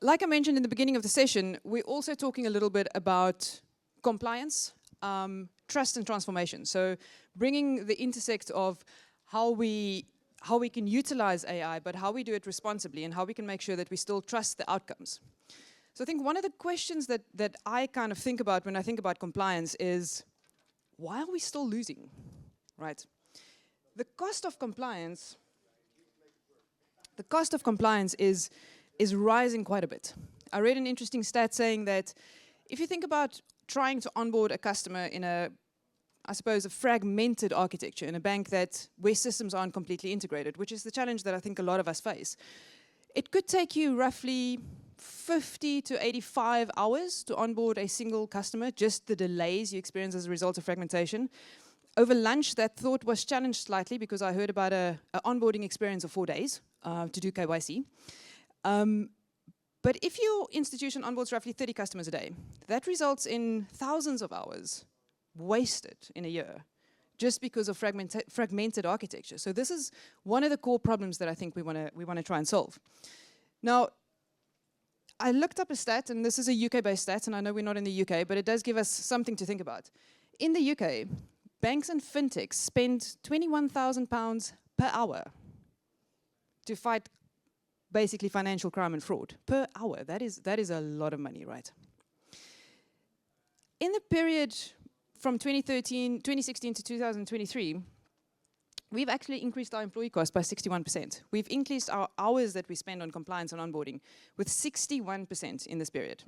like I mentioned in the beginning of the session, we're also talking a little bit about compliance, trust and transformation. So bringing the intersect of how we can utilize AI, but how we do it responsibly and how we can make sure that we still trust the outcomes. So I think one of the questions that I kind of think about when I think about compliance is, why are we still losing, right? The cost of compliance is rising quite a bit. I read an interesting stat saying that if you think about trying to onboard a customer in I suppose, a fragmented architecture in a bank where systems aren't completely integrated, which is the challenge that I think a lot of us face, it could take you roughly 50 to 85 hours to onboard a single customer, just the delays you experience as a result of fragmentation. Over lunch, that thought was challenged slightly because I heard about an onboarding experience of 4 days to do KYC. But if your institution onboards roughly 30 customers a day, that results in thousands of hours wasted in a year just because of fragmented architecture. So this is one of the core problems that I think we want to try and solve. Now, I looked up a stat, and this is a UK-based stat, and I know we're not in the UK, but it does give us something to think about. In the UK, banks and fintechs spend £21,000 per hour to fight basically financial crime and fraud. Per hour, that is a lot of money, right? In the period from 2016 to 2023, we've actually increased our employee cost by 61%. We've increased our hours that we spend on compliance and onboarding with 61% in this period.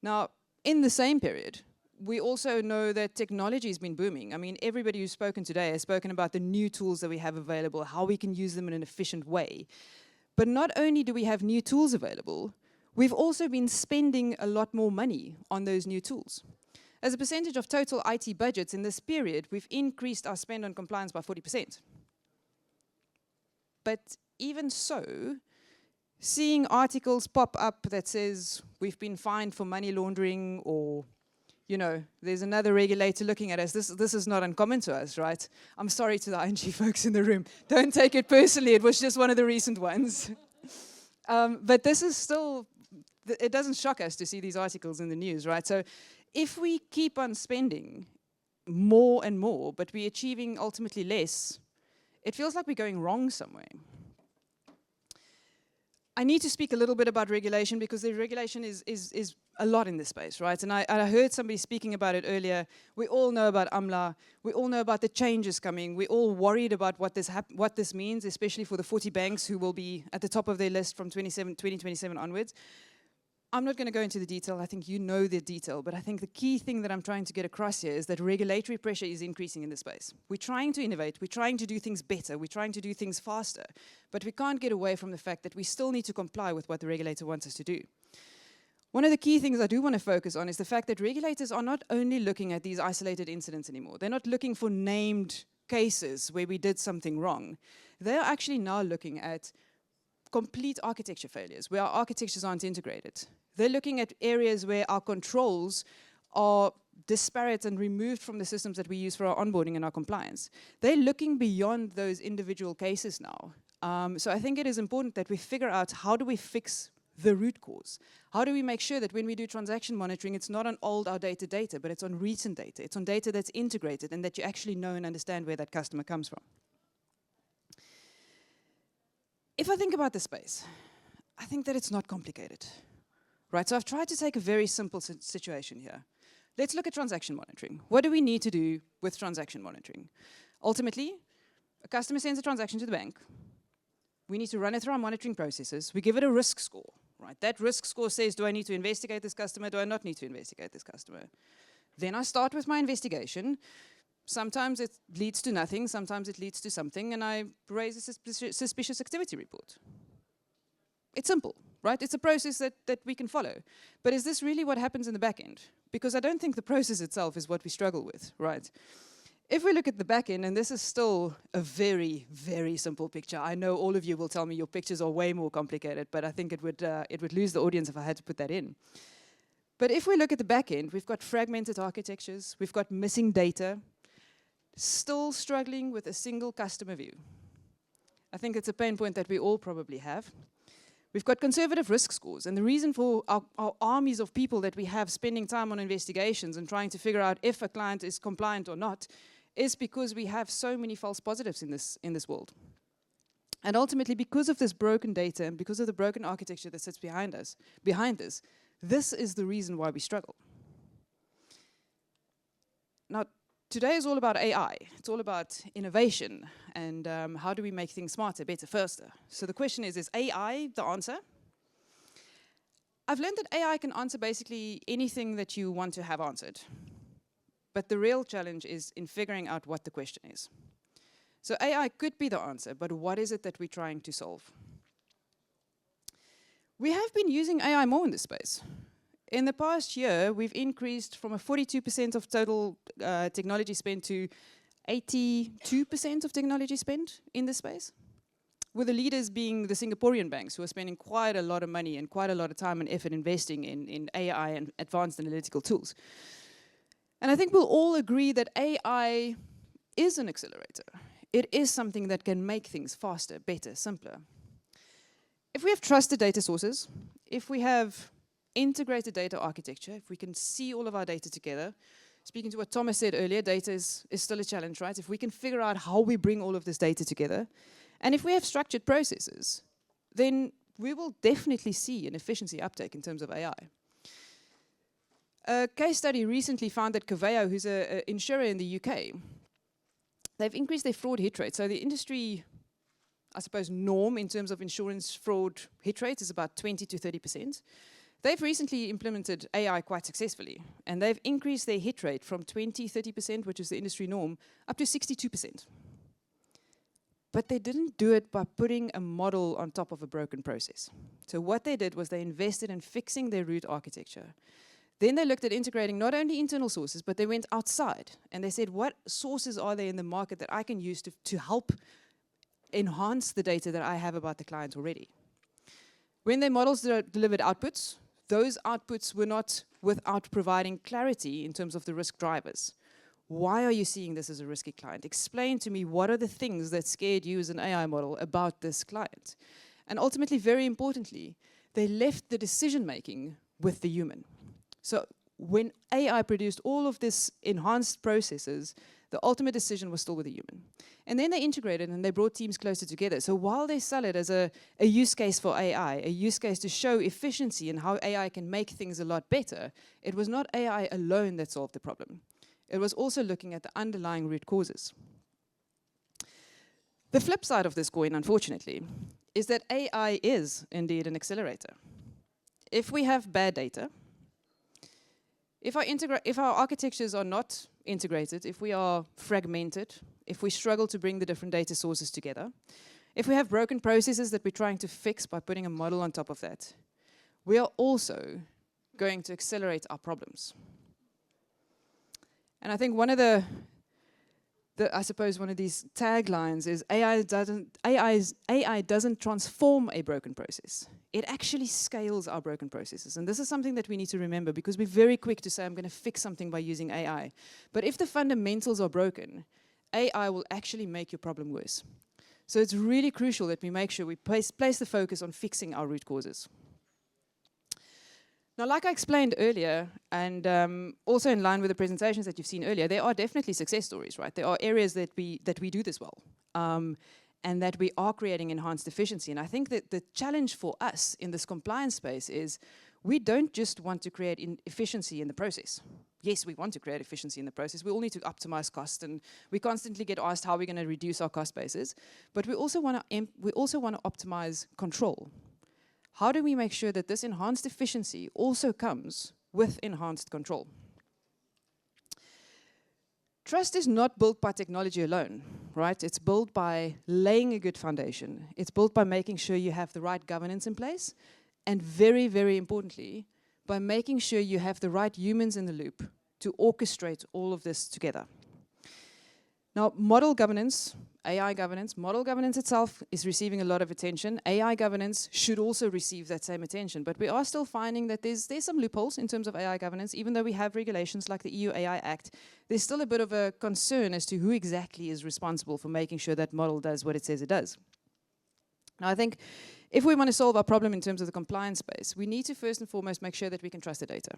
Now, in the same period, we also know that technology has been booming. I mean, everybody who's spoken today has spoken about the new tools that we have available, how we can use them in an efficient way. But not only do we have new tools available, we've also been spending a lot more money on those new tools. As a percentage of total IT budgets in this period, we've increased our spend on compliance by 40%. But even so, seeing articles pop up that says we've been fined for money laundering, or, you know, there's another regulator looking at us, this is not uncommon to us, right? I'm sorry to the ING folks in the room. Don't take it personally, it was just one of the recent ones. But this is still, it doesn't shock us to see these articles in the news, right? So if we keep on spending more and more, but we're achieving ultimately less, it feels like we're going wrong somewhere. I need to speak a little bit about regulation because the regulation is a lot in this space, right? And I heard somebody speaking about it earlier. We all know about AMLA. We all know about the changes coming. We're all worried about what this means, especially for the 40 banks who will be at the top of their list from 2027 onwards. I'm not going to go into the detail. I think you know the detail, but I think the key thing that I'm trying to get across here is that regulatory pressure is increasing in this space. We're trying to innovate. We're trying to do things better. We're trying to do things faster, but we can't get away from the fact that we still need to comply with what the regulator wants us to do. One of the key things I do want to focus on is the fact that regulators are not only looking at these isolated incidents anymore. They're not looking for named cases where we did something wrong. They're actually now looking at complete architecture failures, where our architectures aren't integrated. They're looking at areas where our controls are disparate and removed from the systems that we use for our onboarding and our compliance. They're looking beyond those individual cases now. So I think it is important that we figure out, how do we fix the root cause? How do we make sure that when we do transaction monitoring, it's not on old, outdated data, but it's on recent data. It's on data that's integrated and that you actually know and understand where that customer comes from. If I think about the space, I think that it's not complicated, right? So I've tried to take a very simple situation here. Let's look at transaction monitoring. What do we need to do with transaction monitoring? Ultimately, a customer sends a transaction to the bank. We need to run it through our monitoring processes. We give it a risk score, right? That risk score says, do I need to investigate this customer? Do I not need to investigate this customer? Then I start with my investigation. Sometimes it leads to nothing, sometimes it leads to something, and I raise a suspicious activity report. It's simple, right? It's a process that we can follow. But is this really what happens in the back end? Because I don't think the process itself is what we struggle with, right? If we look at the back end, and this is still a very, very simple picture. I know all of you will tell me your pictures are way more complicated, but I think it would lose the audience if I had to put that in. But if we look at the back end, we've got fragmented architectures, we've got missing data, still struggling with a single customer view. I think it's a pain point that we all probably have. We've got conservative risk scores, and the reason for our armies of people that we have spending time on investigations and trying to figure out if a client is compliant or not is because we have so many false positives in this world. And ultimately, because of this broken data and because of the broken architecture that sits behind this, this is the reason why we struggle. Now, today is all about AI. It's all about innovation and how do we make things smarter, better, faster. So the question is AI the answer? I've learned that AI can answer basically anything that you want to have answered. But the real challenge is in figuring out what the question is. So AI could be the answer, but what is it that we're trying to solve? We have been using AI more in this space. In the past year, we've increased from a 42% of total technology spend to 82% of technology spend in this space, with the leaders being the Singaporean banks, who are spending quite a lot of money and quite a lot of time and effort investing in AI and advanced analytical tools. And I think we'll all agree that AI is an accelerator. It is something that can make things faster, better, simpler. If we have trusted data sources, if we have integrated data architecture, if we can see all of our data together, speaking to what Thomas said earlier, data is still a challenge, right? If we can figure out how we bring all of this data together, and if we have structured processes, then we will definitely see an efficiency uptake in terms of AI. A case study recently found that Coveo, who's an insurer in the UK, they've increased their fraud hit rate. So the industry, I suppose, norm in terms of insurance fraud hit rate is about 20 to 30%. They've recently implemented AI quite successfully, and they've increased their hit rate from 20, 30%, which is the industry norm, up to 62%. But they didn't do it by putting a model on top of a broken process. So what they did was they invested in fixing their root architecture. Then they looked at integrating not only internal sources, but they went outside and they said, what sources are there in the market that I can use to help enhance the data that I have about the client already? When their models delivered outputs, those outputs were not without providing clarity in terms of the risk drivers. Why are you seeing this as a risky client? Explain to me what are the things that scared you as an AI model about this client. And ultimately, very importantly, they left the decision-making with the human. So when AI produced all of this enhanced processes, the ultimate decision was still with the human. And then they integrated and they brought teams closer together. So while they sell it as a use case for AI, a use case to show efficiency and how AI can make things a lot better, it was not AI alone that solved the problem. It was also looking at the underlying root causes. The flip side of this coin, unfortunately, is that AI is indeed an accelerator. If we have bad data, if our architectures are not integrated, if we are fragmented, if we struggle to bring the different data sources together, if we have broken processes that we're trying to fix by putting a model on top of that, we are also going to accelerate our problems. And I think one of I suppose one of these taglines is AI doesn't transform a broken process. It actually scales our broken processes. And this is something that we need to remember because we're very quick to say, I'm going to fix something by using AI. But if the fundamentals are broken, AI will actually make your problem worse. So it's really crucial that we make sure we place the focus on fixing our root causes. Now, like I explained earlier, and also in line with the presentations that you've seen earlier, there are definitely success stories, right? There are areas that we do this well, and that we are creating enhanced efficiency. And I think that the challenge for us in this compliance space is we don't just want to create efficiency in the process. Yes, we want to create efficiency in the process. We all need to optimize cost, and we constantly get asked how we're going to reduce our cost bases. But we also want to optimize control. How do we make sure that this enhanced efficiency also comes with enhanced control? Trust is not built by technology alone, right? It's built by laying a good foundation. It's built by making sure you have the right governance in place, and very, very importantly, by making sure you have the right humans in the loop to orchestrate all of this together. Now, model governance, AI governance, model governance itself is receiving a lot of attention. AI governance should also receive that same attention, but we are still finding that there's some loopholes in terms of AI governance. Even though we have regulations like the EU AI Act, there's still a bit of a concern as to who exactly is responsible for making sure that model does what it says it does. Now, I think if we want to solve our problem in terms of the compliance space, we need to first and foremost make sure that we can trust the data.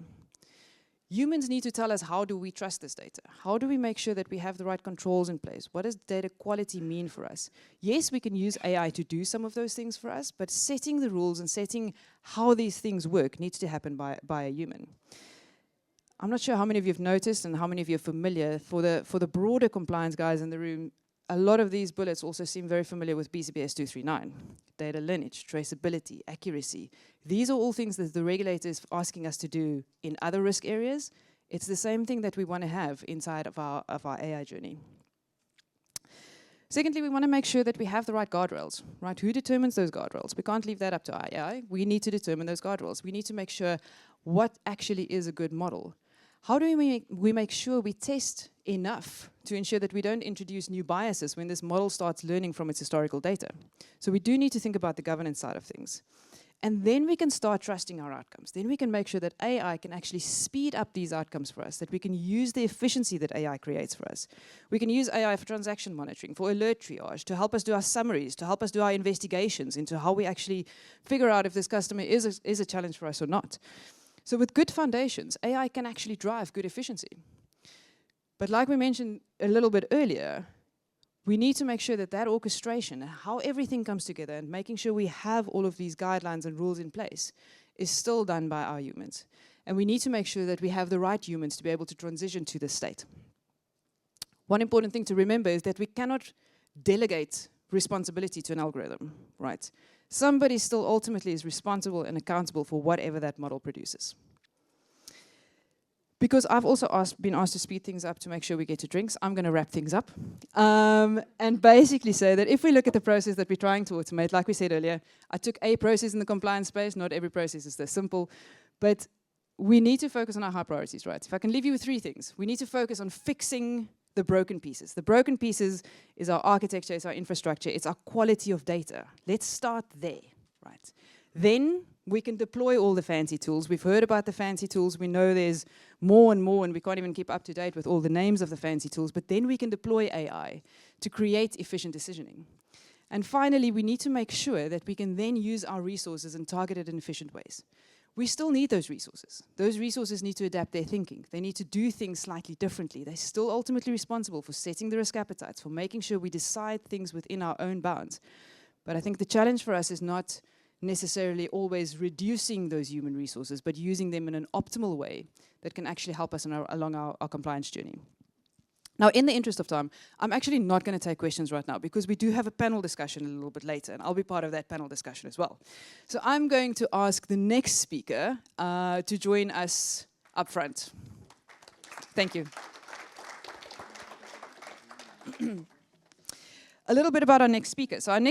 Humans need to tell us, how do we trust this data? How do we make sure that we have the right controls in place? What does data quality mean for us? Yes, we can use AI to do some of those things for us, but setting the rules and setting how these things work needs to happen by a human. I'm not sure how many of you have noticed and how many of you are familiar. For the broader compliance guys in the room, a lot of these bullets also seem very familiar with BCBS 239. Data lineage, traceability, accuracy. These are all things that the regulator is asking us to do in other risk areas. It's the same thing that we want to have inside of our AI journey. Secondly, we want to make sure that we have the right guardrails, right? Who determines those guardrails? We can't leave that up to our AI. We need to determine those guardrails. We need to make sure what actually is a good model. How do we make sure we test enough to ensure that we don't introduce new biases when this model starts learning from its historical data? So we do need to think about the governance side of things. And then we can start trusting our outcomes. Then we can make sure that AI can actually speed up these outcomes for us, that we can use the efficiency that AI creates for us. We can use AI for transaction monitoring, for alert triage, to help us do our summaries, to help us do our investigations into how we actually figure out if this customer is a challenge for us or not. So with good foundations, AI can actually drive good efficiency. But like we mentioned a little bit earlier, we need to make sure that that orchestration, how everything comes together and making sure we have all of these guidelines and rules in place is still done by our humans. And we need to make sure that we have the right humans to be able to transition to this state. One important thing to remember is that we cannot delegate responsibility to an algorithm, right? Somebody still ultimately is responsible and accountable for whatever that model produces. Because I've also been asked to speed things up to make sure we get to drinks, I'm going to wrap things up and basically say that if we look at the process that we're trying to automate, like we said earlier, I took a process in the compliance space. Not every process is this simple, but we need to focus on our high priorities, right? If I can leave you with 3 things, we need to focus on fixing the broken pieces. The broken pieces is our architecture, it's our infrastructure, it's our quality of data. Let's start there, right? Then we can deploy all the fancy tools. We've heard about the fancy tools. We know there's more and more, and we can't even keep up to date with all the names of the fancy tools, but then we can deploy AI to create efficient decisioning. And finally, we need to make sure that we can then use our resources in targeted and efficient ways. We still need those resources. Those resources need to adapt their thinking. They need to do things slightly differently. They're still ultimately responsible for setting the risk appetites, for making sure we decide things within our own bounds. But I think the challenge for us is not necessarily always reducing those human resources, but using them in an optimal way that can actually help us along our compliance journey. Now, in the interest of time, I'm actually not going to take questions right now because we do have a panel discussion a little bit later, and I'll be part of that panel discussion as well. So I'm going to ask the next speaker to join us up front. Thank you. A little bit about our next speaker. So our next